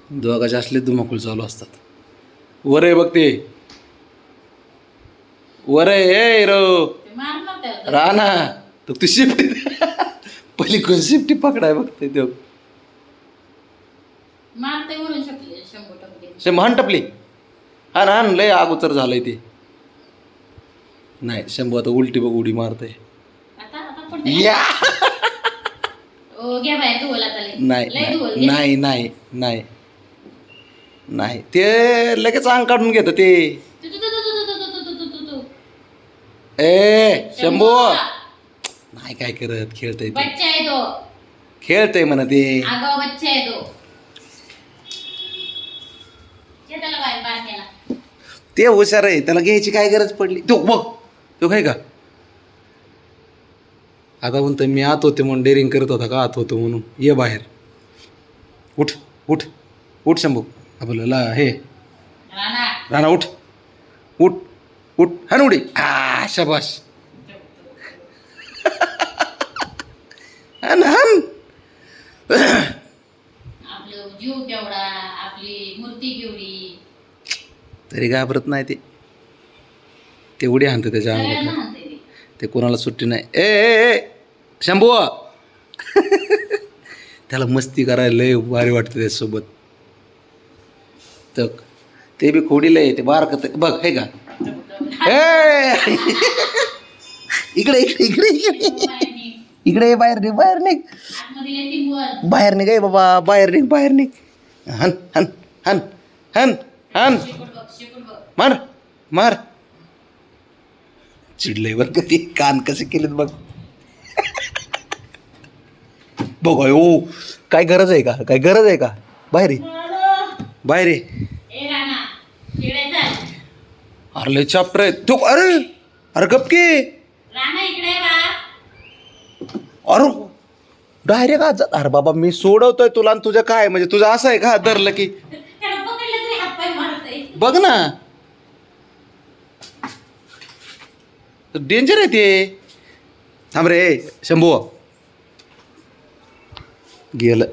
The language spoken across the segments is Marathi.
दोघाचे असले धुमाकूळ चालू असतात. वर आहे बघ ते, वर आहे. ए रो राहा ना. तर तू शिफ्टी पहिली कोण शिफ्टी पकडाय बघते तो शंभर टपली. हा ना लय अगोदर झालंय ते. नाही शंभू आता उलटी बघ उडी मारते. या नाही नाही नाही नाही नाही ते लगेच अंग काढून घेत ते. ए शंभू नाही काय करत, खेळतय खेळतय म्हणा ते. ते हुशार आहे, त्याला घ्यायची काय गरज पडली. तो बघ तो काय का आता म्हणतो मी आत होते म्हणून डेअरिंग करत होता का आत होतो म्हणून. ये बाहेर. उठ उठ उठ शंभू. आपल्याला हे राणा उठ उठ उठ. हन उडी. शाबास. हन हन. जीव केवढा, आपली मूर्ती केवढी, तरी घाबरत नाही ते. तेवढी हाणते त्याच्या अंगात, ते कोणाला सुट्टी नाही. ए ए ए शंभू त्याला मस्ती करायला लय भारी वाटतं त्याच्यासोबत. तर ते बी खोडीला आहे ते बारकत बघ हे का. ए इकडे इकडे इकडे इकडे इकडे बाहेर निघ बाहेर निघ बाहेर निघ. बाबा बाहेर निघ बाहेर निघ. हन हन हन हन हन. मार मार. चिडलंय बरं कधी. कान कसे केलेत बघ. बघ ओ काय गरज आहे का, काय गरज आहे का. बाहेर ये बाहेर ये. अरे लय चाप्टर आहे तो. अरे अरे गपके. अरे डायरेक्ट आज. अरे बाबा मी सोडवतोय तुला आणि तुझं काय म्हणजे तुझं असं आहे का धरलं की. बघ ना डेंजर आहे ते. थांब रे शंभू. गेलं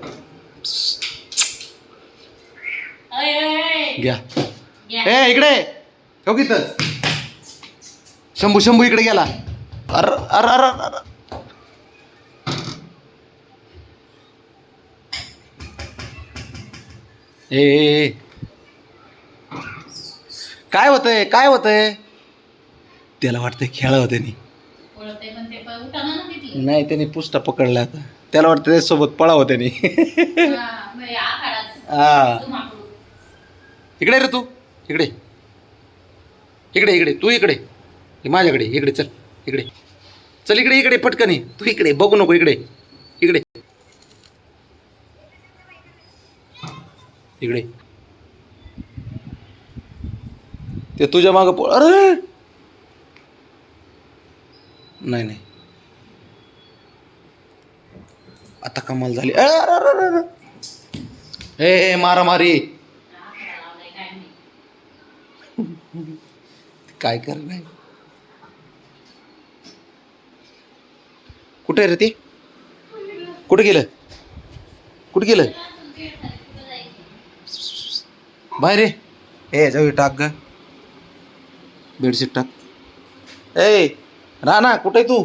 घ्या. ए इकडे हो की तर शंभू शंभू इकडे गेला. अर अर अर अर. ए काय होतंय काय होतंय. त्याला वाटतंय खेळावं त्यांनी. नाही त्यांनी पुष्टा पकडला आता. त्याला वाटतं त्याच्यासोबत पळावं त्यांनी. हा इकडे रे तू. इकडे इकडे इकडे तू इकडे माझ्याकडे इकडे चल. इकडे चल इकडे इकडे पटकन. तू इकडे बघू नको. इकडे इकडे इकडे. ते तुझ्या मागं पळ. अरे नाही नाही आता कमाल झाली. ए मारामारी काय कर नाही. कुठे रे ते. कुठे गेलं कुठे गेलं. बाहेर रे. ए जाऊ टाक ग बेडशीट टाक. ए राणा कुठे तू.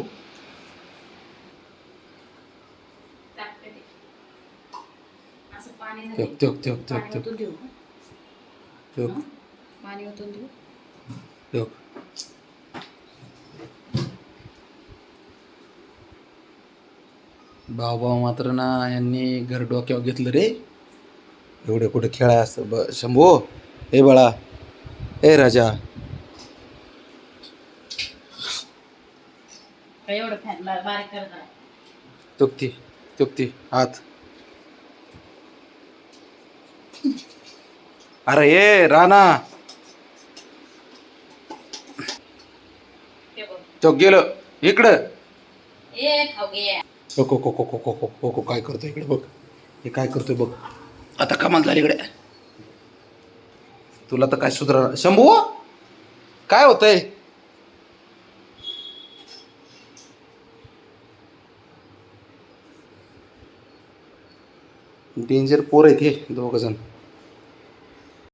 भाऊ मात्र ना यांनी घर डोक्यावर घेतलं रे. एवढे कुठे खेळाय असतं शंभू. ए बाळा ए राजा. तुकती तुकती हात. अरे ये राणा तो गेलो इकडं. काय करतोय इकडे बघ. हे काय करतोय बघ. आता कमाल झाली इकडे. तुला तर काय सुधरा. शंभू काय होतंय. डेंजर पोर आहेत हे दोघ जण.